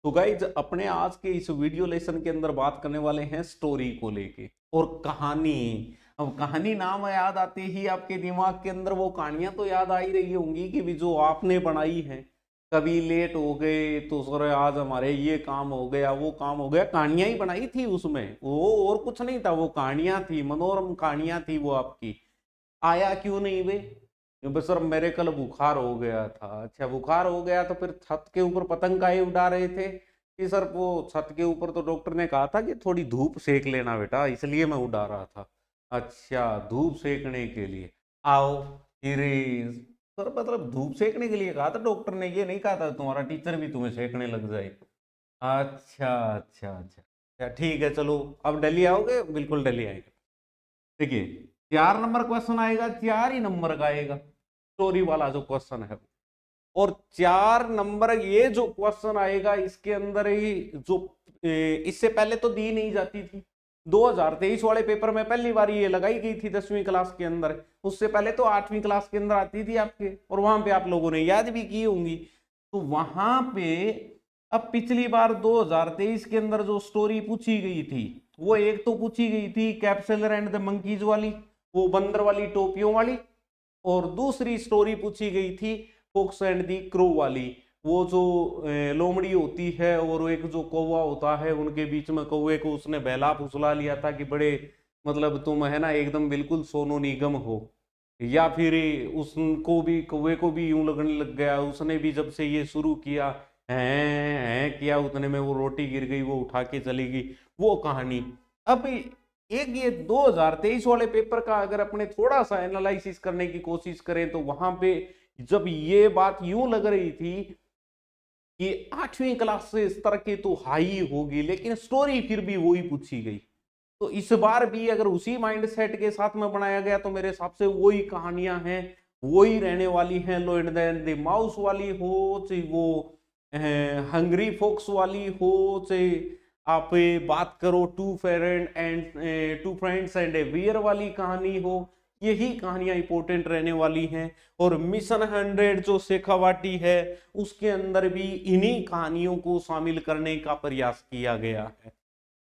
तो गाइज अपने आज के इस वीडियो लेसन के अंदर बात करने वाले हैं स्टोरी को लेके और कहानी। अब कहानी नाम याद आते ही आपके दिमाग के अंदर वो कहानियां तो याद आ ही रही होंगी कि भी जो आपने बनाई है। कभी लेट हो गए तो सर आज हमारे ये काम हो गया वो काम हो गया, कहानियां ही बनाई थी उसमें, वो और कुछ नहीं था, वो कहानियां थी, मनोरम कहानियां थी वो आपकी। आया क्यों नहीं बे? बस सर मेरे कल बुखार हो गया था। अच्छा बुखार हो गया तो फिर छत के ऊपर पतंग काहे उड़ा रहे थे? कि सर वो छत के ऊपर तो डॉक्टर ने कहा था कि थोड़ी धूप सेक लेना बेटा, इसलिए मैं उड़ा रहा था। अच्छा धूप सेकने के लिए आओ। फिर सर मतलब धूप सेकने के लिए कहा था डॉक्टर ने, ये नहीं कहा था तुम्हारा टीचर भी तुम्हें सेकने लग जाए। अच्छा अच्छा अच्छा अच्छा, ठीक है चलो। अब दिल्ली आओगे? बिल्कुल दिल्ली आएंगे। देखिए 4 नंबर क्वेश्चन आएगा, 4 ही नंबर का आएगा स्टोरी वाला जो क्वेश्चन है। और 4 नंबर ये जो क्वेश्चन आएगा इसके अंदर ही जो इससे पहले तो दी नहीं जाती थी। 2023 वाले पेपर में पहली बार ये लगाई गई थी 10वीं क्लास के अंदर। उससे पहले तो 8वीं क्लास के अंदर आती थी आपके, और वहां पे आप लोगों ने याद भी की होंगी। तो वहां पे अब पिछली बार 2023 के अंदर जो स्टोरी पूछी गई थी वो एक तो पूछी गई थी कैप्सुलर एंड द मंकीज वाली, वो बंदर वाली टोपियों वाली। और दूसरी स्टोरी पूछी गई थी फॉक्स एंड दी क्रो वाली, वो जो लोमड़ी होती है और एक जो कौवा होता है, उनके बीच में कौवे को उसने बहला फुसला लिया था कि बड़े मतलब तुम है ना एकदम बिल्कुल सोनो निगम हो। या फिर उसको भी कौवे को भी यूं लगने लग गया, उसने भी जब से ये शुरू किया हैं किया उतने में वो रोटी गिर गई, वो उठा के चली गई, वो कहानी। अब एक ये 2023 वाले पेपर का अगर अपने थोड़ा सा एनालिसिस करने की कोशिश करें तो वहां पे जब ये बात यूं लग रही थी कि 8वीं क्लास से इस तरह की तो हाई होगी, लेकिन स्टोरी फिर भी वही पूछी गई। तो इस बार भी अगर उसी माइंड सेट के साथ में बनाया गया तो मेरे हिसाब से वही कहानियां हैं, वही रहने वाली हैं। लो एंड देन द माउस वाली हो चाहे वो हंग्री फॉक्स वाली हो, चाहे आप बात करो two friends and a bear वाली कहानी हो, यही कहानियां इंपॉर्टेंट रहने वाली हैं। और मिशन 100 जो शेखावाटी है उसके अंदर भी इन्हीं कहानियों को शामिल करने का प्रयास किया गया है।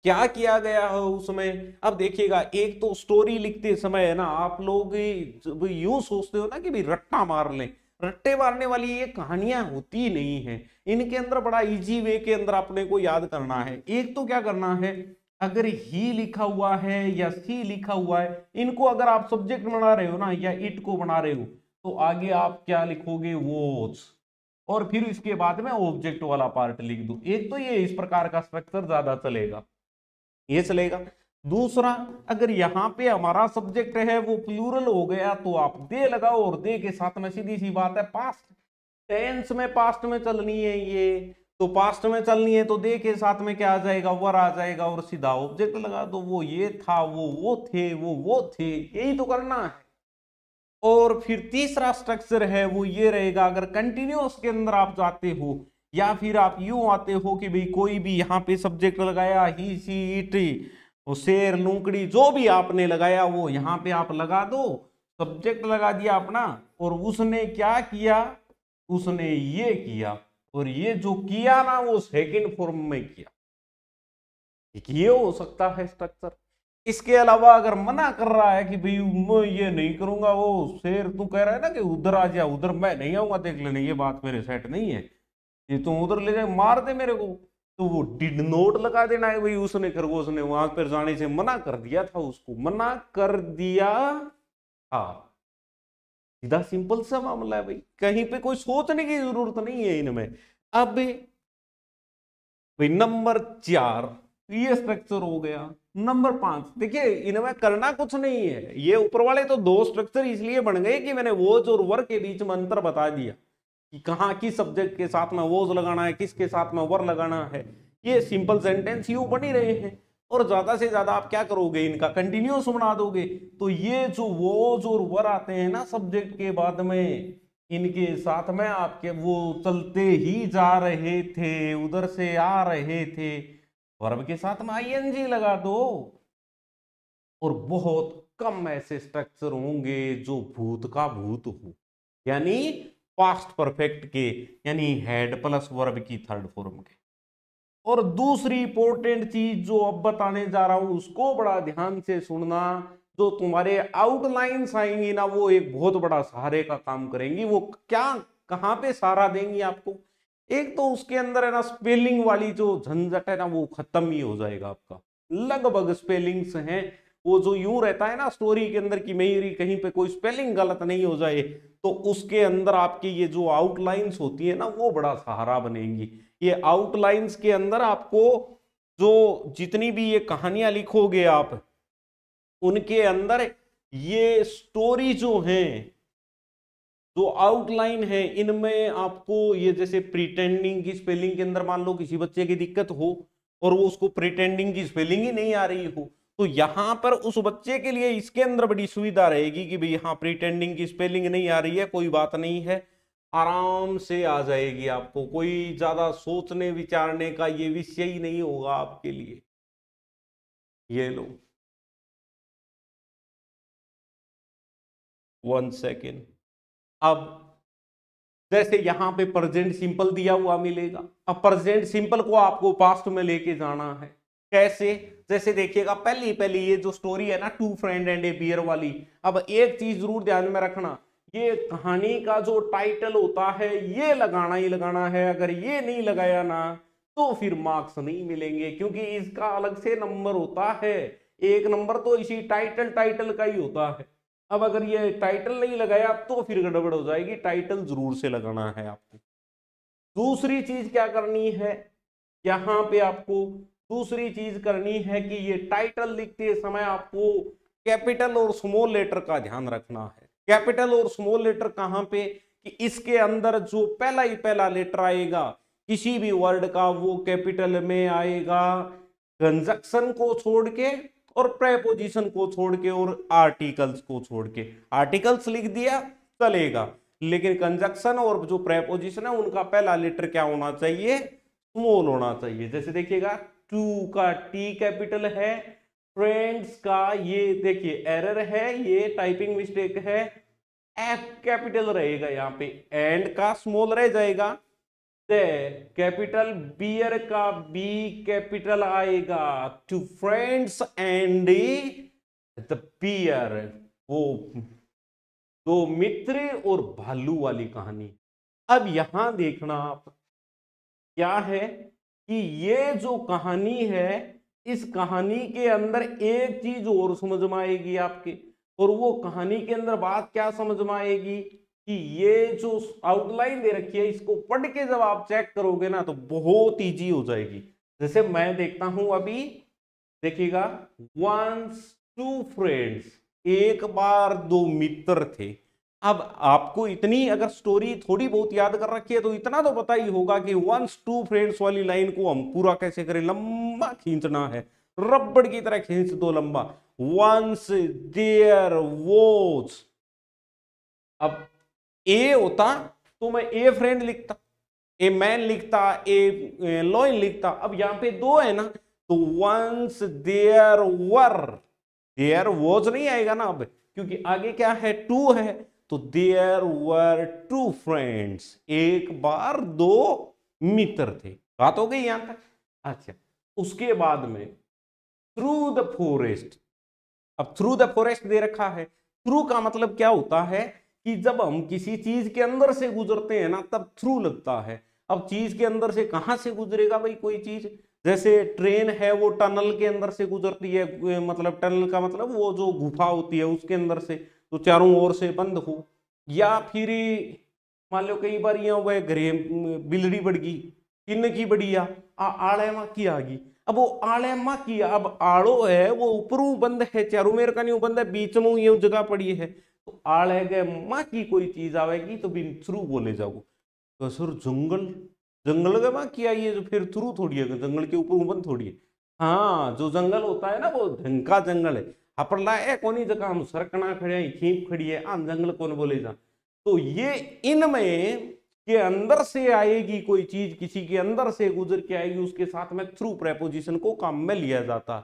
क्या किया गया है उसमें? अब देखिएगा, एक तो स्टोरी लिखते समय है ना आप लोग जब यूं सोचते हो ना कि भाई रट्टा मार लें, रट्टे मारने वाली ये कहानियां होती नहीं है। इनके अंदर बड़ा इजी वे के अंदर अपने को याद करना है। एक तो क्या करना है, अगर ही लिखा हुआ है या सी लिखा हुआ है, इनको अगर आप सब्जेक्ट बना रहे हो ना या इट को बना रहे हो तो आगे आप क्या लिखोगे, वॉच, और फिर इसके बाद में ऑब्जेक्ट वाला पार्ट लिख दो। एक तो ये इस प्रकार का स्ट्रक्चर ज्यादा चलेगा, ये चलेगा। दूसरा, अगर यहां पे हमारा सब्जेक्ट है वो प्लूरल हो गया तो आप दे लगाओ, और दे के साथ में सीधी सी बात है पास्ट टेंस में पास्ट में चलनी है ये, तो पास्ट में चलनी है तो दे के साथ में क्या आ जाएगा, वर आ जाएगा, और सीधा ऑब्जेक्ट लगा दो। वो ये था, वो थे, वो थे, यही तो करना है। और फिर तीसरा स्ट्रक्चर है वो ये रहेगा, अगर कंटिन्यूअस के अंदर आप जाते हो या फिर आप यूं आते हो कि भाई कोई भी यहाँ पे सब्जेक्ट लगाया, ही सी इट, वो शेर लूकड़ी जो भी आपने लगाया वो यहाँ पे आप लगा दो, सब्जेक्ट लगा दिया अपना, और उसने क्या किया, उसने ये किया, और ये जो किया ना वो सेकंड फॉर्म में किया। ये हो सकता है स्ट्रक्चर। इसके अलावा अगर मना कर रहा है कि भाई मैं ये नहीं करूंगा, वो शेर तू कह रहा है ना कि उधर आ जा, उधर मैं नहीं आऊंगा देख लेने, ये बात मेरे सेट नहीं है, ये तू उधर ले जाए मार दे मेरे को, तो वो डिड नोट लगा देना है भाई, उसने खरगोश ने वहां पर जाने से मना कर दिया था, उसको मना कर दिया। हाँ सीधा सिंपल सा मामला है भाई, कहीं पे कोई सोचने की जरूरत नहीं है इनमें। अब भाई नंबर 4 ये स्ट्रक्चर हो गया। नंबर 5 देखिए, इनमें करना कुछ नहीं है, ये ऊपर वाले तो दो स्ट्रक्चर इसलिए बन गए कि मैंने वोज और वर के बीच में अंतर बता दिया कि कहाँ किस सब्जेक्ट के साथ में वोज लगाना है, किसके साथ में वर लगाना है। ये सिंपल सेंटेंस यूं बन ही रहे हैं, और ज्यादा से ज्यादा आप क्या करोगे, इनका कंटिन्यूअस बना दोगे। तो ये जो वोज और वर आते हैं ना सब्जेक्ट के बाद में, इनके साथ में आपके वो चलते ही जा रहे थे, उधर से आ रहे थे, वर्ब के साथ में आईएनजी लगा दो। और बहुत कम ऐसे स्ट्रक्चर होंगे जो भूत का भूत हो, यानी पास्ट परफेक्ट के, यानी हेड प्लस वर्ब की थर्ड फॉर्म के। और दूसरी इंपॉर्टेंट चीज जो अब बताने जा रहा हूं उसको बड़ा ध्यान से सुनना, जो तुम्हारे आउटलाइंस आएंगी ना वो एक बहुत बड़ा सहारे का काम करेंगी। वो क्या, कहाँ पे सहारा देंगी आपको? एक तो उसके अंदर है ना स्पेलिंग वाली जो झंझट है ना वो खत्म ही हो जाएगा आपका। लगभग स्पेलिंग्स हैं वो जो यूं रहता है ना स्टोरी के अंदर कि मेरी कहीं पे कोई स्पेलिंग गलत नहीं हो जाए, तो उसके अंदर आपकी ये जो आउटलाइंस होती है ना वो बड़ा सहारा बनेंगी। ये आउटलाइंस के अंदर आपको जो जितनी भी ये कहानियां लिखोगे आप उनके अंदर ये स्टोरी जो है, जो आउटलाइन है, इनमें आपको ये जैसे प्रिटेंडिंग की स्पेलिंग के अंदर मान लो किसी बच्चे की दिक्कत हो और वो उसको प्रिटेंडिंग की स्पेलिंग ही नहीं आ रही हो, तो यहां पर उस बच्चे के लिए इसके अंदर बड़ी सुविधा रहेगी कि भाई हाँ प्रिटेंडिंग की स्पेलिंग नहीं आ रही है, कोई बात नहीं है, आराम से आ जाएगी आपको, कोई ज्यादा सोचने विचारने का ये विषय ही नहीं होगा आपके लिए। ये लो 1 सेकेंड। अब जैसे यहां पे प्रेजेंट सिंपल दिया हुआ मिलेगा, अब प्रेजेंट सिंपल को आपको पास्ट में लेके जाना है। कैसे? जैसे देखिएगा पहली पहली ये जो स्टोरी है ना two friend and a bear वाली, अब एक चीज जरूर ध्यान में रखना, ये कहानी का जो टाइटल होता है ये लगाना ही लगाना है, अगर ये नहीं लगाया ना तो फिर मार्क्स नहीं मिलेंगे, क्योंकि इसका अलग से नंबर होता है। एक नंबर तो इसी टाइटल टाइटल का ही होता है। अब अगर ये टाइटल नहीं लगाया तो फिर गड़बड़ हो जाएगी, टाइटल जरूर से लगाना है आपको। दूसरी चीज क्या करनी है, यहां पे आपको दूसरी चीज करनी है कि ये टाइटल लिखते समय आपको कैपिटल और स्मॉल लेटर का ध्यान रखना है। कैपिटल और स्मॉल लेटर कहां पे, कि इसके अंदर जो पहला ही पहला लेटर आएगा किसी भी वर्ड का वो कैपिटल में आएगा, कंजक्शन को छोड़ के और प्रेपोजिशन को छोड़ के और आर्टिकल्स को छोड़ के। आर्टिकल्स लिख दिया चलेगा, लेकिन कंजक्शन और जो प्रेपोजिशन है उनका पहला लेटर क्या होना चाहिए, स्मॉल होना चाहिए। जैसे देखिएगा टू का टी कैपिटल है, फ्रेंड्स का ये देखिए एरर है, ये टाइपिंग मिस्टेक है, एफ कैपिटल रहेगा यहाँ पे, एंड का स्मॉल रह जाएगा, कैपिटल बियर का बी कैपिटल आएगा, two friends and the bear, वो दो मित्र और भालू वाली कहानी। अब यहां देखना आप क्या है कि ये जो कहानी है इस कहानी के अंदर एक चीज और समझ में आएगी आपके, और वो कहानी के अंदर बात क्या समझ में आएगी कि ये जो आउटलाइन दे रखी है इसको पढ़ के जब आप चेक करोगे ना तो बहुत इजी हो जाएगी। जैसे मैं देखता हूं अभी, देखिएगा वंस टू फ्रेंड्स, एक बार दो मित्र थे। अब आपको इतनी अगर स्टोरी थोड़ी बहुत याद कर रखी है तो इतना तो पता ही होगा कि वंस टू फ्रेंड्स वाली लाइन को हम पूरा कैसे करें, लंबा खींचना है, रबड़ की तरह खींच दो लंबा। वंस देयर वॉज, अब ए होता तो मैं ए फ्रेंड लिखता, ए मैन लिखता, ए लॉइन लिखता, अब यहां पे दो है ना तो once there were, there was नहीं आएगा ना अब, क्योंकि आगे क्या है टू है, तो देयर वर टू फ्रेंड्स, एक बार दो मित्र थे। बात हो गई यहां तक? अच्छा, उसके बाद में थ्रू द फॉरेस्ट, अब थ्रू द फॉरेस्ट दे रखा है, थ्रू का मतलब क्या होता है कि जब हम किसी चीज के अंदर से गुजरते हैं ना तब थ्रू लगता है। अब चीज के अंदर से कहां से गुजरेगा भाई कोई चीज, जैसे ट्रेन है वो टनल के अंदर से गुजरती है, मतलब टनल का मतलब वो जो गुफा होती है उसके अंदर से, तो चारों ओर से बंद हो, या फिर मान लो कई बार यहाँ वह घरे बिजली बढ़ गई, किन्न की बढ़िया आड़े माँ की आ गई, अब वो आड़े माँ की, अब आड़ो है वो ऊपरू बंद है, चारों मेर का नहीं बंद है, बीच में ये जगह पड़ी है, तो आड़े गए माँ की कोई चीज आवेगी तो बिन थ्रू बोले जाओ। तो सर जंगल, जंगल के माँ की आई है जो फिर थ्रू थोड़ी है, जंगल के ऊपर बंद थोड़ी है। हाँ जो जंगल होता है ना वो ढंग जंगल है, अपरला है कोनी जगह हम सरकना खड़े हैं, खींप खड़ी है, आम जंगल कौन बोले जा। तो ये इनमें के अंदर से आएगी कोई चीज, किसी के अंदर से गुजर के आएगी, उसके साथ में थ्रू प्रेपोजिशन को काम में लिया जाता।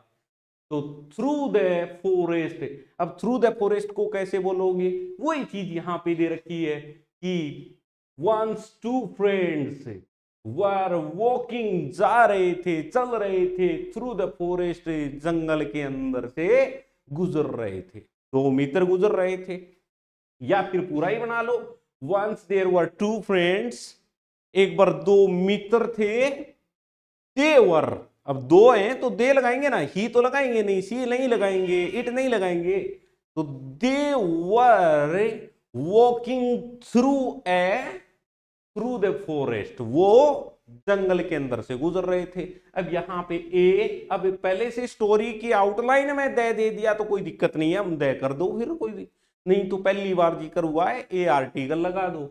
तो थ्रू द फॉरेस्ट, अब थ्रू द फॉरेस्ट को कैसे बोलोगे, वही चीज यहां पे दे रखी है कि once two friends, were walking, जा रहे थे, चल रहे थे, थ्रू द फॉरेस्ट, जंगल के अंदर से गुजर रहे थे। 2 मित्र गुजर रहे थे, या फिर पूरा ही बना लो, वंस देयर वर 2 फ्रेंड्स, एक बार 2 मित्र थे, दे वर, अब 2 हैं तो दे लगाएंगे ना, ही तो लगाएंगे नहीं, सी नहीं लगाएंगे, इट नहीं लगाएंगे, तो they were walking through the forest, वो जंगल के अंदर से गुजर रहे थे। अब यहाँ पे ए, अब पहले से स्टोरी की आउटलाइन में दे दिया तो कोई दिक्कत नहीं है, हम दे कर दो, फिर कोई नहीं तो पहली बार जिक्र हुआ है ए आर्टिकल लगा दो।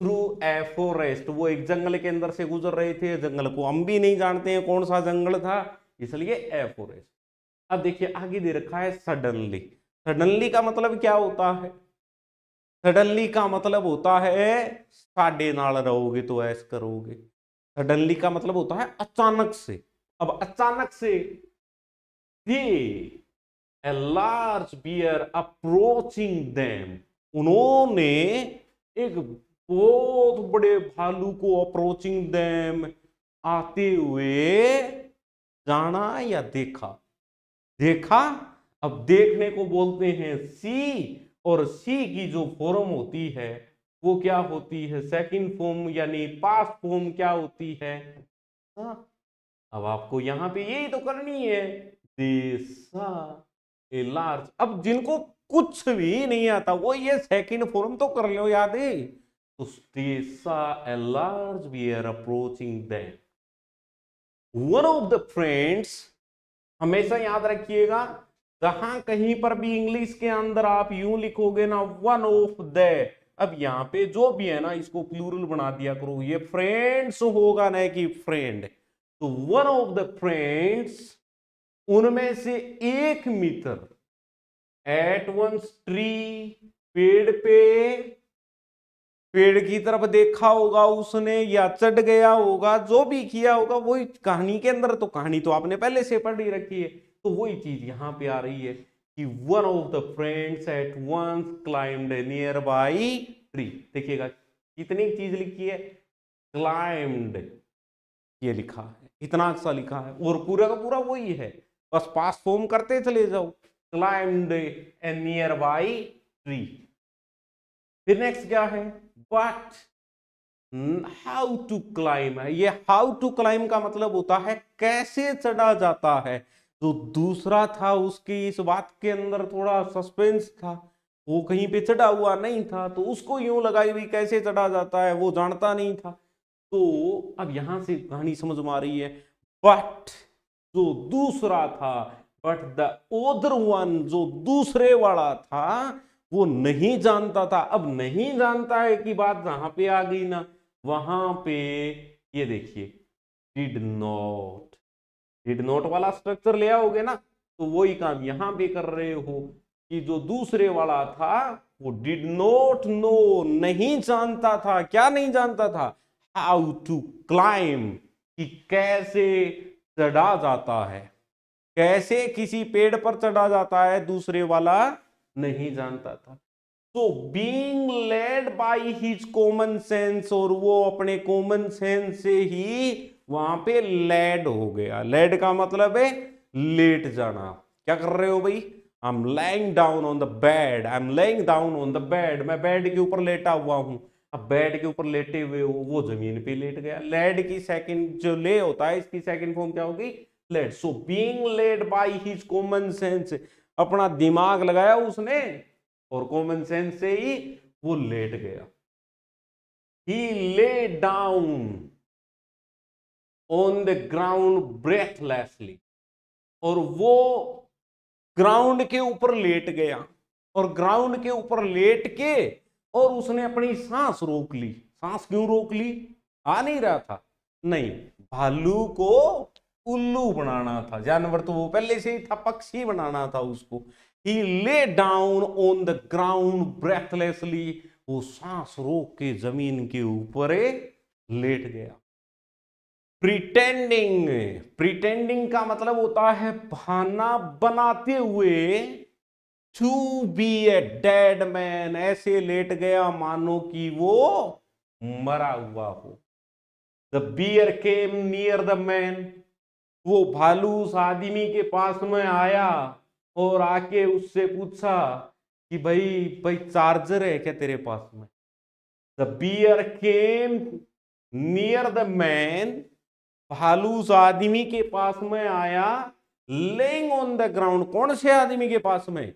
थ्रू ए फॉरेस्ट, वो एक जंगल के अंदर से गुजर रहे थे, जंगल को हम भी नहीं जानते हैं कौन सा जंगल था, इसलिए ए फॉरेस्ट। अब देखिए आगे दे रखा है सडनली। सडनली का मतलब क्या होता है? सडनली का मतलब होता है साडे नाल रहोगे तो ऐस करोगे। सडनली का मतलब होता है अचानक से। अब अचानक से a large bear approaching them, उन्होंने एक बहुत बड़े भालू को अप्रोचिंग देम, आते हुए जाना या देखा? देखा। अब देखने को बोलते हैं सी, और सी की जो फॉर्म होती है वो क्या होती है? सेकंड फॉर्म यानी पास्ट फॉर्म क्या होती है? अब आपको यहां पे यही तो करनी है, देसा ए लार्ज। अब जिनको कुछ भी नहीं आता वो ये सेकंड फॉर्म तो कर लो, याद है? तो they saw a large bear approaching them, one of the friends. हमेशा याद रखिएगा, जहां कहीं पर भी इंग्लिश के अंदर आप यूं लिखोगे ना वन ऑफ द, अब यहां पे जो भी है ना इसको प्लूरल बना दिया करो, ये फ्रेंड्स होगा ना कि फ्रेंड। तो वन ऑफ द फ्रेंड्स, उनमें से एक मित्र, एट वंस ट्री, पेड़ पे, पेड़ की तरफ देखा होगा उसने या चढ़ गया होगा, जो भी किया होगा वही कहानी के अंदर, तो कहानी तो आपने पहले से पढ़ ही रखी है, तो वही चीज यहां पे आ रही है कि one of the friends at once climbed a nearby tree. देखिएगा कितनी चीज लिखी है, क्लाइम्ड ये लिखा है, इतना सा लिखा है, और पूरा का पूरा वही है, बस पास फॉर्म करते चले जाओ, climbed a nearby tree. फिर नेक्स्ट क्या है? बट हाउ टू क्लाइम है। ये हाउ टू क्लाइम का मतलब होता है कैसे चढ़ा जाता है। जो दूसरा था उसकी इस बात के अंदर थोड़ा सस्पेंस था, वो कहीं पे चढ़ा हुआ नहीं था, तो उसको यूं लगाई हुई कैसे चढ़ा जाता है वो जानता नहीं था। तो अब यहां से कहानी समझ में आ रही है, बट जो दूसरा था, बट द अदर वन, जो दूसरे वाला था वो नहीं जानता था। अब नहीं जानता है कि बात जहां पे आ गई ना, वहां पे ये देखिए डिड नॉट, डिड नॉट वाला स्ट्रक्चर ले आओगे ना, तो वही काम यहां पे कर रहे हो कि जो दूसरे वाला था वो डिड नॉट नो, नहीं जानता था। क्या नहीं जानता था? हाउ टू क्लाइम, कि कैसे चढ़ा जाता है, कैसे किसी पेड़ पर चढ़ा जाता है, दूसरे वाला नहीं जानता था। तो being led by his common sense, और वो अपने कॉमन सेंस से ही वहां पे लेड हो गया। लेड का मतलब है लेट जाना। क्या कर रहे हो भाई? I am lying down on the bed, I am lying down on the bed, मैं बेड के ऊपर लेटा हुआ हूं। अब बेड के ऊपर लेटे हुए हो, वो जमीन पे लेट गया। लेड की सेकंड जो ले होता है, इसकी सेकंड फॉर्म क्या होगी? Led. So being led by his common sense, अपना दिमाग लगाया उसने और कॉमन सेंस से ही वो लेट गया। He lay down on the ground breathlessly, और वो ग्राउंड के ऊपर लेट गया, और ग्राउंड के ऊपर लेट के और उसने अपनी सांस रोक ली। सांस क्यों रोक ली? आ नहीं रहा था? नहीं, भालू को उल्लू बनाना था, जानवर तो वो पहले से ही था, पक्षी बनाना था उसको। He lay down on the ground breathlessly, वो सांस रोक के जमीन के ऊपर लेट गया। प्रिटेंडिंग, प्रिटेंडिंग का मतलब होता है बहाना बनाते हुए, to be a dead man, ऐसे लेट गया मानो कि वो मरा हुआ हो। The bear came near the man, वो भालू उस आदमी के पास में आया और आके उससे पूछा कि भाई भाई चार्जर है क्या तेरे पास में। The bear came near the man, भालू उस आदमी के पास में आया, लेइंग ऑन द ग्राउंड, कौन से आदमी के पास में,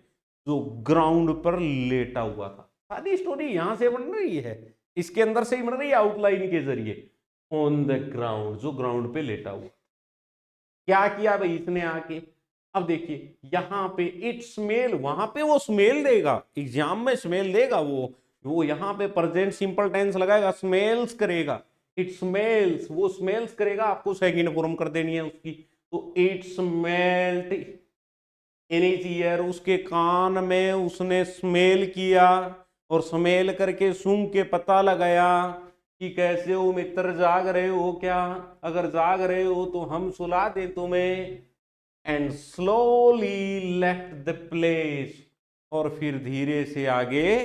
जो ग्राउंड पर लेटा हुआ था। सारी स्टोरी यहां से बन रही है, इसके अंदर से ही बन रही है आउटलाइन के जरिए। ऑन द ग्राउंड, जो ग्राउंड पे लेटा हुआ। क्या किया भाई इसने आके, अब देखिए यहां पे इट स्मेल, वहां पे वो स्मेल देगा, एग्जाम में स्मेल देगा वो यहां पे प्रेजेंट सिंपल टेंस लगाएगा, स्मेल्स करेगा, इट स्मेल्स, वो स्मेल्स करेगा, आपको सेकंड फॉर्म कर देनी है उसकी। तो it smelled in his year, उसके कान में उसने स्मेल किया, और स्मेल करके सूंघ के पता लगाया कि कैसे हो मित्र, जाग रहे हो क्या, अगर जाग रहे हो तो हम सुला दें तुम्हें। And slowly left the place, और फिर धीरे से आगे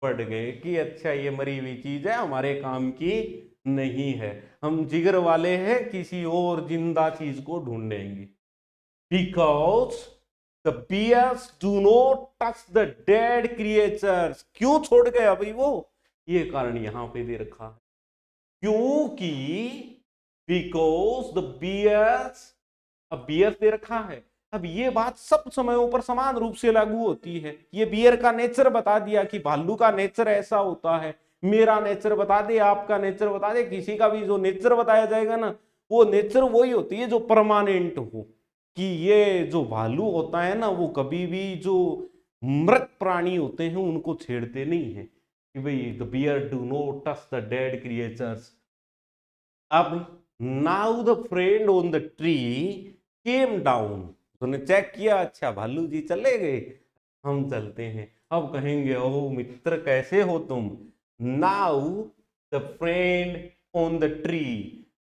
बढ़ गए कि अच्छा ये मरी हुई चीज है, हमारे काम की नहीं है, हम जिगर वाले हैं, किसी और जिंदा चीज को ढूंढेंगे। Because the bears do not touch the dead creatures, क्यों छोड़ गए अभी वो, ये कारण यहां पे दे रखा है, क्योंकि बिकॉज द बियर्स, अब बियर दे रखा है। अब ये बात सब समयों पर समान रूप से लागू होती है। ये बियर का नेचर बता दिया कि भालू का नेचर ऐसा होता है, मेरा नेचर बता दे, आपका नेचर बता दे, किसी का भी जो नेचर बताया जाएगा ना, वो नेचर वही होती है जो परमानेंट हो। कि ये जो भालू होता है ना, वो कभी भी जो मृत प्राणी होते हैं उनको छेड़ते नहीं है, कि भाई the bear do not touch the dead creatures. अब now the friend on the tree came down, उन्होंने चेक किया, अच्छा भालू जी चले गए, हम चलते हैं। अब कहेंगे ओ मित्र कैसे हो तुम। Now the friend on the tree,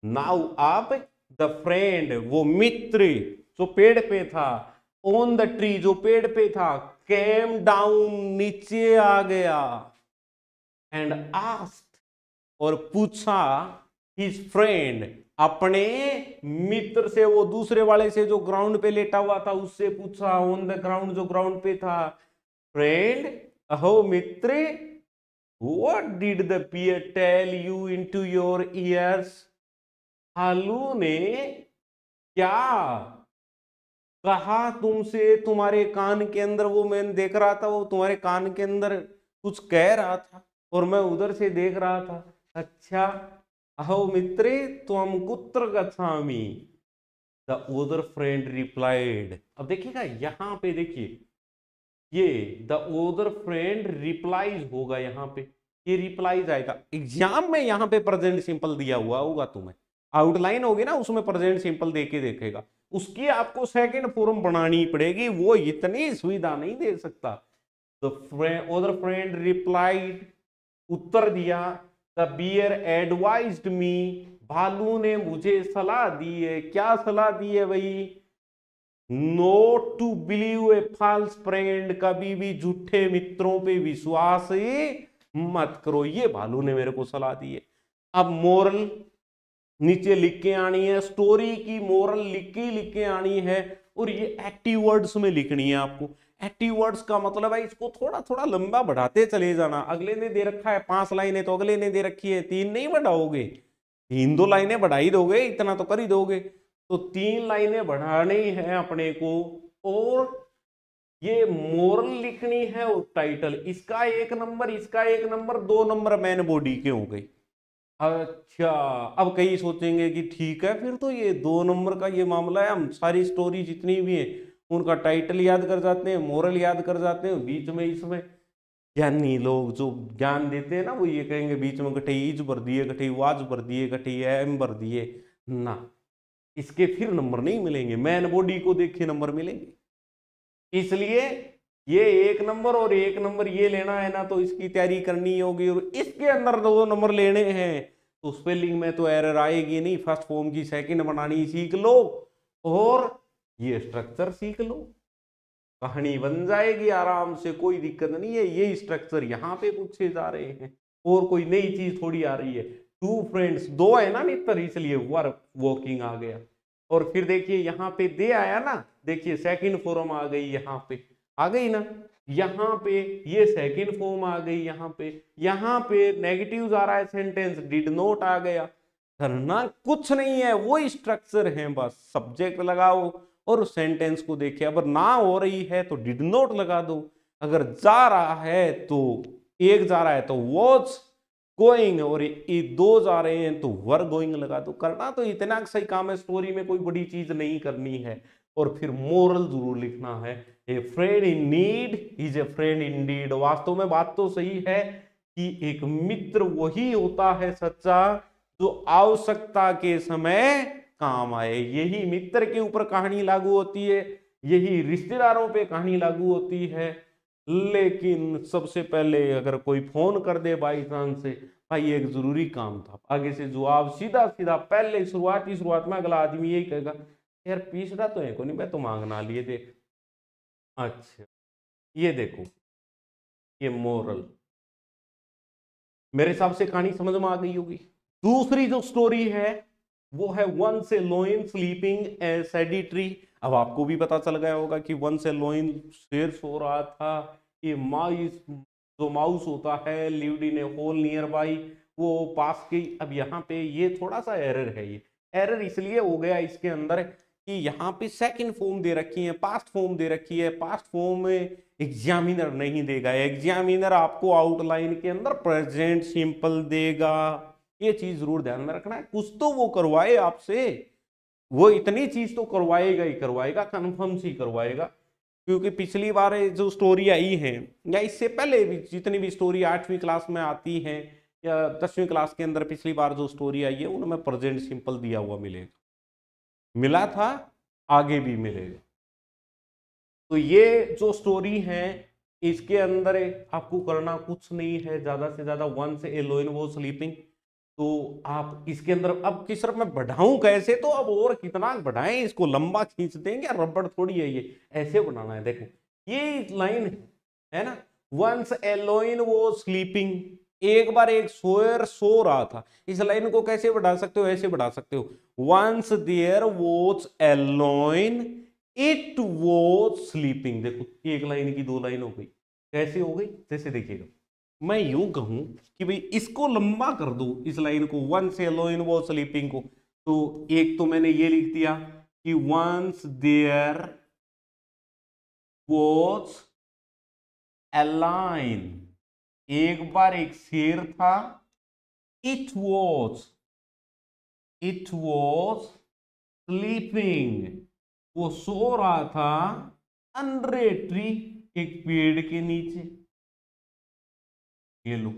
now आप, द फ्रेंड वो मित्र जो पेड़ पे था, ऑन द ट्री जो पेड़ पे था, केम डाउन नीचे आ गया, एंड आस्क्ड और पूछा, हिज फ्रेंड अपने मित्र से, वो दूसरे वाले से जो ग्राउंड पे लेटा हुआ था उससे पूछा, ऑन द ग्राउंड जो ग्राउंड पे था, फ्रेंड अहो मित्र, what did the bear tell you into your ears, भालू ने क्या कहा तुमसे तुम्हारे कान के अंदर, वो मैंने देख रहा था, वो तुम्हारे कान के अंदर कुछ कह रहा था और मैं उधर से देख रहा था। अच्छा अहो मित्रे त्वम कुत्र गच्छामि, द अदर फ्रेंड रिप्लाइड। अब देखिएगा यहां पे, देखिए ये द अदर फ्रेंड रिप्लाइज होगा, यहां पे ये रिप्लाइज आएगा। एग्जाम में यहां पे प्रेजेंट सिंपल दिया हुआ होगा, तुम्हें आउटलाइन होगी ना उसमें प्रेजेंट सिंपल देके देखेगा, उसकी आपको सेकंड फॉर्म बनानी पड़ेगी, वो इतनी सुविधा नहीं दे सकता। द अदर फ्रेंड रिप्लाइड, उत्तर दिया, द बियर एडवाइज्ड मी, भालू ने मुझे सलाह दी है, क्या सलाह दी है भाई, not to believe a false friend, कभी भी झूठे मित्रों पे विश्वास मत करो, ये भालू ने मेरे को सलाह दी है। अब मोरल नीचे लिख के आनी है, स्टोरी की मोरल लिख के आनी है, और ये एक्टिव वर्ड्स में लिखनी है आपको। एक्टिव वर्ड्स का मतलब है इसको थोड़ा थोड़ा लंबा बढ़ाते चले जाना। अगले ने दे रखा है 5 लाइनें, तो अगले ने दे रखी है 3 नहीं बढ़ाओगे, 3-2 लाइनें बढ़ा ही दोगे, इतना तो कर ही दोगे, तो 3 लाइनें बढ़ानी है अपने को। और ये मोरल लिखनी है, और टाइटल, इसका 1 नंबर, इसका 1 नंबर, 2 नंबर मेन बॉडी के हो गए। अच्छा अब कई सोचेंगे कि ठीक है फिर तो ये 2 नंबर का ये मामला है, हम सारी स्टोरी जितनी भी है उनका टाइटल याद कर जाते हैं, मोरल याद कर जाते हैं, बीच में इसमें ज्ञानी लोग जो ज्ञान देते हैं ना, वो ये कहेंगे बीच में कटे इज भर दिए, कटे वाज भर दिए, कटे एम भर दिए ना, इसके फिर नंबर नहीं मिलेंगे, मैन बॉडी को देख के नंबर मिलेंगे। इसलिए ये 1 नंबर और 1 नंबर ये लेना है ना, तो इसकी तैयारी करनी होगी, और इसके अंदर 2 नंबर लेने हैं, तो स्पेलिंग में तो एरर आएगी नहीं, फर्स्ट फॉर्म की सेकंड बनानी सीख लो, और ये स्ट्रक्चर सीख लो, कहानी बन जाएगी आराम से, कोई दिक्कत नहीं है। ये स्ट्रक्चर यहाँ पे पूछे जा रहे हैं, और कोई नई चीज थोड़ी आ रही है। टू फ्रेंड्स, दो है ना मित्र, इसलिए वर वॉकिंग आ गया। और फिर देखिए यहाँ पे दे आया ना, देखिए सेकंड फॉर्म आ गई, यहाँ पे आ गई ना, यहाँ पे ये सेकंड फॉर्म आ गई, यहाँ पे नेगेटिव आ रहा है, सेंटेंस डिड नॉट आ गया। करना कुछ नहीं है, वो स्ट्रक्चर है, बस सब्जेक्ट लगाओ और सेंटेंस को देखिए। अगर ना हो रही है तो डिड नॉट लगा दो, अगर जा रहा है तो एक जा रहा है तो वॉज गोइंग, और ये दो जा रहे हैं तो वर गोइंग लगा दो। करना तो इतना सही काम है, स्टोरी में कोई बड़ी चीज नहीं करनी है। और फिर मोरल जरूर लिखना है, ए friend in need is a friend Indeed. वास्तव में बात तो सही है कि एक मित्र वही होता है सच्चा जो आवश्यकता के समय काम आए। यही मित्र के ऊपर कहानी लागू होती है, यही रिश्तेदारों पे कहानी लागू होती है। लेकिन सबसे पहले अगर कोई फोन कर दे बाई चांस से, भाई एक जरूरी काम था, आगे से जवाब सीधा सीधा पहले शुरुआत में अगला आदमी यही कहेगा, यार पिछड़ा तो है को नहीं, मैं तो मांगना लिए देख। अच्छा ये देखो, ये मोरल मेरे हिसाब से कहानी समझ में आ गई होगी। दूसरी जो स्टोरी है वो है वंस ए लोइन स्लीपिंग ए सेडिटरी। अब आपको भी पता चल गया होगा कि वंस ए लोइन शेर सो रहा था, ये माउस जो माउस होता है lived in a hole near by, वो पास की। अब यहाँ पे ये थोड़ा सा एरर है, ये एरर इसलिए हो गया इसके अंदर कि यहाँ पे सेकंड फॉर्म दे रखी है, पास्ट फॉर्म दे रखी है। पास्ट फॉर्म में एग्जामिनर नहीं देगा, एग्जामिनर आपको आउटलाइन के अंदर प्रेजेंट सिंपल देगा। ये चीज जरूर ध्यान में रखना है, कुछ तो वो करवाए आपसे, वो इतनी चीज तो करवाएगा ही करवाएगा, कन्फर्म सी करवाएगा। क्योंकि पिछली बार जो स्टोरी आई है या इससे पहले भी जितनी भी स्टोरी 8वीं क्लास में आती है या 10वीं क्लास के अंदर पिछली बार जो स्टोरी आई है उनमें प्रेजेंट सिंपल दिया हुआ मिलेगा, मिला था, आगे भी मिलेगा। तो ये जो स्टोरी है इसके अंदर आपको करना कुछ नहीं है, ज्यादा से ज्यादा once a lion was sleeping. तो आप इसके अंदर अब की तरफ मैं बढ़ाऊं कैसे, तो अब और कितना बढ़ाएं, इसको लंबा खींच देंगे, रबड़ थोड़ी है ये, ऐसे बनाना है। देखो ये लाइन है ना, once a lion was sleeping, एक बार एक सोयर सो रहा था। इस लाइन को कैसे बढ़ा सकते हो, ऐसे बढ़ा सकते हो, once there was a lion it was sleeping. देखो एक लाइन की दो लाइन हो गई, कैसे हो गई, जैसे देखिएगा मैं यूं कहूं कि भाई इसको लंबा कर दो, इस लाइन को, once a lion was sleeping को, तो एक तो मैंने ये लिख दिया कि once there was a lion, एक बार एक शेर था, इट वाज स्लीपिंग, वो सो रहा था, अंडर ए ट्री, एक पेड़ के नीचे। ये लो,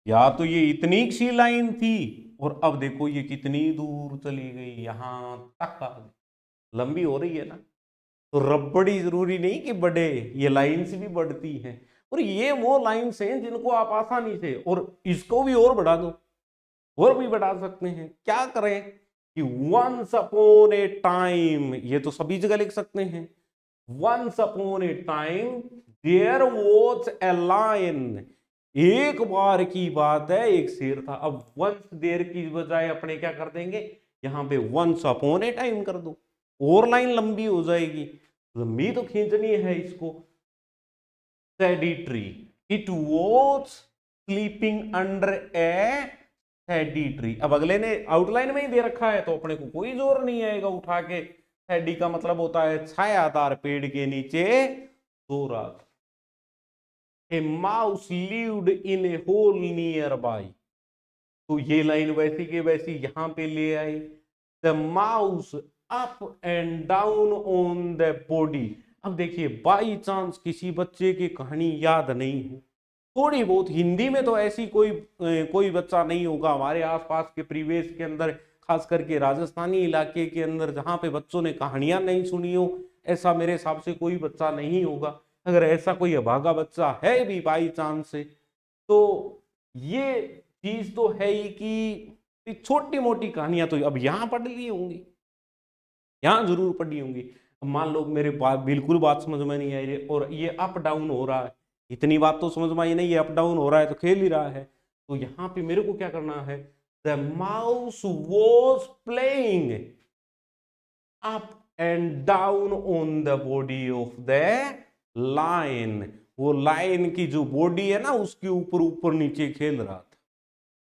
या तो ये इतनी सी लाइन थी और अब देखो ये कितनी दूर चली गई, यहां तक आ गई, लंबी हो रही है ना। तो रबड़ी जरूरी नहीं कि बढ़े, ये लाइन्स भी बढ़ती हैं, और ये वो लाइन्स हैं जिनको आप आसानी से, और इसको भी और बढ़ा दो, और भी बढ़ा सकते हैं। क्या करें कि वंस अपॉन ए टाइम, ये तो सभी जगह लिख सकते हैं, once upon a time there was a lion, एक बार की बात है एक शेर था। अब वंस देयर की बजाय अपने क्या कर देंगे, यहां पे वंस अपॉन ए टाइम कर दो, और लाइन लंबी हो जाएगी, लंबी तो खींचनी है इसको। सेडिटरी, इट वाज स्लीपिंग अंडर ए सेडिटरी। अब अगले ने आउटलाइन में ही दे रखा है तो अपने को कोई जोर नहीं आएगा उठा के। सेडी का मतलब होता है छायादार पेड़ के नीचे सो रहा था। A mouse lived in a hole nearby, तो ये लाइन वैसी के वैसी यहां पे ले आई। The mouse up and down on the body। अब देखिए बाई चांस किसी बच्चे की कहानी याद नहीं है, थोड़ी बहुत हिंदी में तो ऐसी कोई बच्चा नहीं होगा हमारे आसपास के परिवेश के अंदर, खास करके राजस्थानी इलाके के अंदर जहां पे बच्चों ने कहानियां नहीं सुनी हो, ऐसा मेरे हिसाब से कोई बच्चा नहीं होगा। अगर ऐसा कोई अभागा बच्चा है भी बाई चांस से, तो ये चीज तो है ही कि छोटी मोटी कहानियां तो अब यहां पढ़ ली होंगी, यहां जरूर पढ़ी होंगी। अब मान लो मेरे बिल्कुल बात समझ में नहीं आई और ये अप डाउन हो रहा है, इतनी बात तो समझ में आई नहीं, ये अप डाउन हो रहा है तो खेल ही रहा है। तो यहाँ पे मेरे को क्या करना है, the mouse was playing up and down on the body of the line. वो लाइन की जो बॉडी है ना उसके ऊपर ऊपर नीचे खेल रहा था।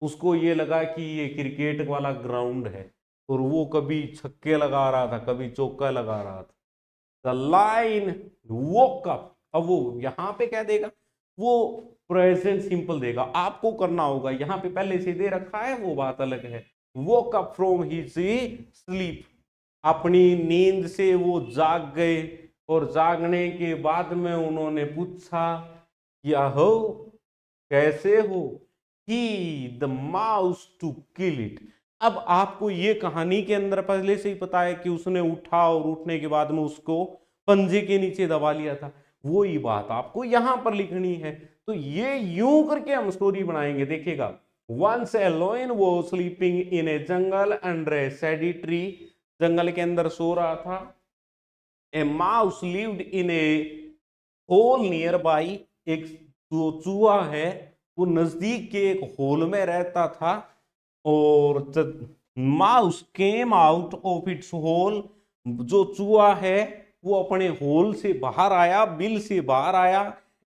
उसको ये लगा कि ये क्रिकेट वाला ग्राउंड है और वो कभी छक्के लगा रहा था, कभी चौका लगा रहा था। The line woke up. अब वो यहां पे क्या देगा, वो प्रेजेंट सिंपल देगा, आपको करना होगा। यहां पे पहले से दे रखा है वो बात अलग है। Woke up from his sleep, अपनी नींद से वो जाग गए और जागने के बाद में उन्होंने पूछा क्या हो, कैसे हो। He the mouse to kill it. अब आपको ये कहानी के अंदर पहले से ही पता है कि उसने उठा और उठने के बाद में उसको पंजे के नीचे दबा लिया था। वो ही बात आपको यहां पर लिखनी है। तो ये यूं करके हम स्टोरी बनाएंगे, देखिएगा। Once a lion was sleeping in a jungle under a shady tree. जंगल के अंदर सो रहा था। A mouse lived in a hole nearby. एक जो चूहा है वो नजदीक के एक होल में रहता था। और mouse came out of its hole. जो चूहा है वो अपने होल से बाहर आया, बिल से बाहर आया।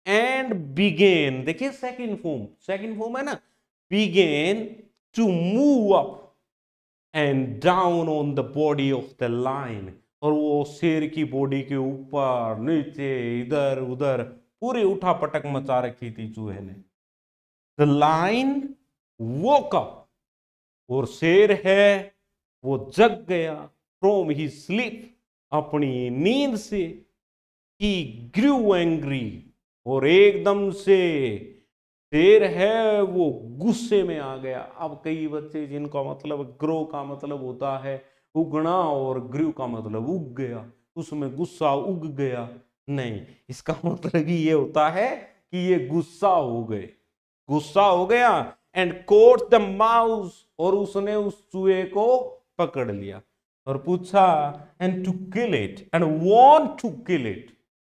एंड बिगेन, देखिए सेकंड फॉर्म है ना, began to move up and down on the body of the lion. और वो शेर की बॉडी के ऊपर नीचे इधर उधर पूरी उठा पटक मचा रखी थी चूहे ने। द लाइन वोक अप, और शेर है वो जग गया फ्रॉम ही स्लीप, अपनी नींद से। ही ग्रू एंग्री, और एकदम से शेर है वो गुस्से में आ गया। अब कई बच्चे जिनका मतलब ग्रो का मतलब होता है उगना और ग्रू का मतलब उग गया, उसमें गुस्सा उग गया, नहीं, इसका मतलब ही ये होता है कि ये गुस्सा हो गया। एंड कोट द माउस, और उसने उस चूहे को पकड़ लिया और पूछा and to kill it and want to kill it,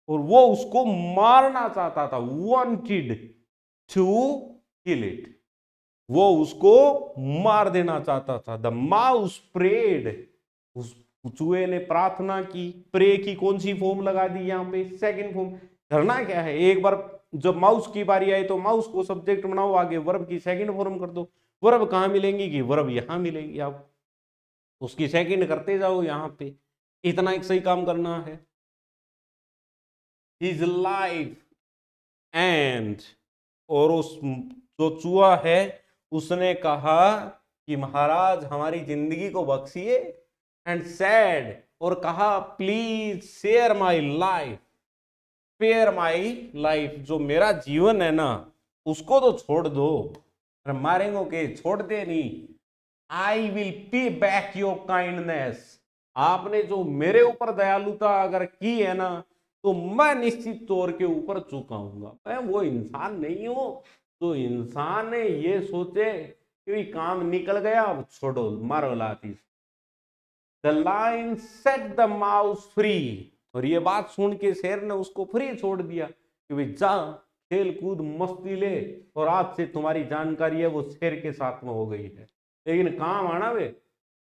और वो उसको मारना चाहता था। वांटेड टू किल इट, वो उसको मार देना चाहता था। द माउस प्रेड, उस चूहे ने प्रार्थना की। प्रे की कौन सी फॉर्म लगा दी यहां पे, सेकंड फॉर्म। करना क्या है, एक बार जब माउस की बारी आई तो माउस को सब्जेक्ट बनाओ, आगे वर्ब की सेकंड फॉर्म कर दो। वर्ब कहां मिलेंगी, कि वर्ब यहां मिलेंगी, आप उसकी सेकंड करते जाओ। यहां पे इतना एक सही काम करना है। हिज लाइफ एंड, और उस जो चूहा है उसने कहा कि महाराज हमारी जिंदगी को बख्शिए। एंड सैड, और कहा please share my life, spare my life, जो मेरा जीवन है ना उसको तो छोड़ दो। अरे मारेंगे के, छोड़ दे नहीं। I will pay back your kindness, आपने जो मेरे ऊपर दयालुता अगर की है ना तो मैं निश्चित तौर के ऊपर चुकाऊंगा। मैं वो इंसान नहीं हूं जो इंसान ने ये सोचे कि काम निकल गया अब छोड़ो, मारो लाठी। The line set the mouse free, और ये बात सुन के शेर ने उसको फ्री छोड़ दिया कि भाई जा खेल कूद मस्ती ले, और आज से तुम्हारी जानकारी है वो शेर के साथ में हो गई है। लेकिन काम आना वे।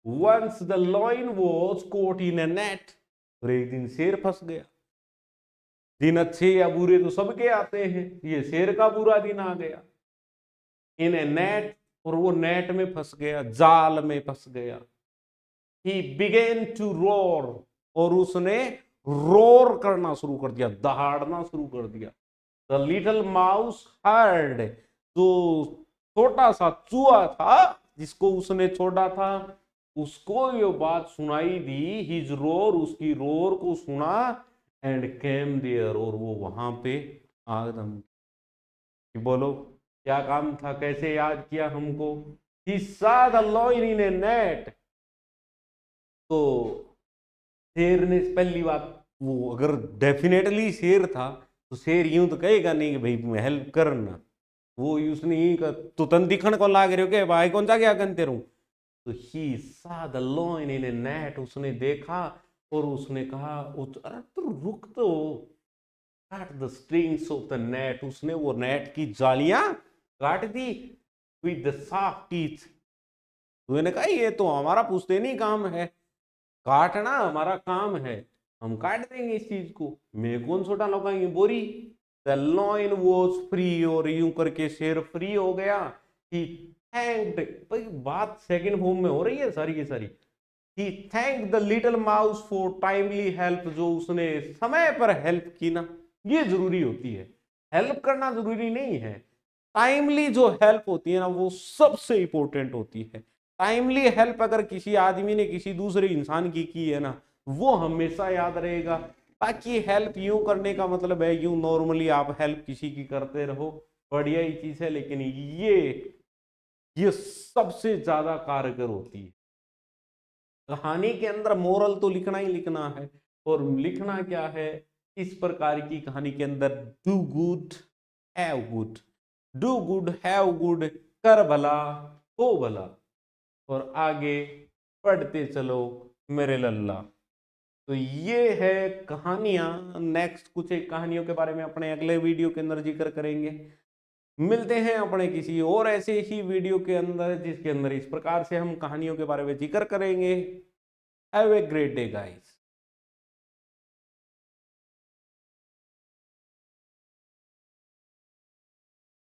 Once the lion was caught in a net, और एक दिन शेर फंस गया। दिन अच्छे या बुरे तो सबके आते हैं, ये शेर का बुरा दिन आ गया। इन ए नेट, और वो नेट में फंस गया, जाल में फंस गया। He began to roar, और उसने रोर करना शुरू कर दिया, दहाड़ना शुरू कर दिया। The little mouse heard, जो छोटा सा चूहा था जिसको उसने छोड़ा था उसको ये बात सुनाई दी। His roar, उसकी रोर को सुना। And came there, और वो वहां पे आदम, बोलो क्या काम था, कैसे याद किया हमको। He saw the lion in a net, तो शेर ने पहली बात, वो अगर डेफिनेटली शेर था तो शेर यूं तो कहेगा नहीं कि भाई हेल्प करना, वो उसने यही कहा तो तन दिखण को लाग रहे हो के भाई कौन सा क्या करते रहूं। तो ही saw the lion in a net, उसने देखा और उसने कहा अरे तो रुक तो, काट the strings of the net, उसने वो नेट की जालियां काट दी। विद द शार्प टीथ, चूहे ने कहा ये तो हमारा पुश्तैनी काम है, काटना हमारा काम है, हम काट देंगे इस चीज को, मैं कौन सा डालो ये बोरी। द लॉइन वॉज फ्री, और यूं करके शेर फ्री हो गया। ही थैंक्ड, भाई बात सेकंड फॉर्म में हो रही है सारी की सारी। ही thank the little mouse for timely help, जो उसने समय पर हेल्प की ना, ये जरूरी होती है। हेल्प करना जरूरी नहीं है, टाइमली जो हेल्प होती है ना वो सबसे इंपॉर्टेंट होती है। टाइमली हेल्प अगर किसी आदमी ने किसी दूसरे इंसान की है ना, वो हमेशा याद रहेगा। बाकी हेल्प यूं करने का मतलब है यूं नॉर्मली आप हेल्प किसी की करते रहो, बढ़िया ही चीज है, लेकिन ये सबसे ज्यादा कारगर होती है। कहानी के अंदर मोरल तो लिखना ही लिखना है, और लिखना क्या है इस प्रकार की कहानी के अंदर, do good have good, do good have good, कर भला हो भला, और आगे पढ़ते चलो मेरे लल्ला। तो ये है कहानियां। नेक्स्ट कुछ एक कहानियों के बारे में अपने अगले वीडियो के अंदर जिक्र करेंगे। मिलते हैं अपने किसी और ऐसे ही वीडियो के अंदर जिसके अंदर इस प्रकार से हम कहानियों के बारे में जिक्र करेंगे। Have a great day guys.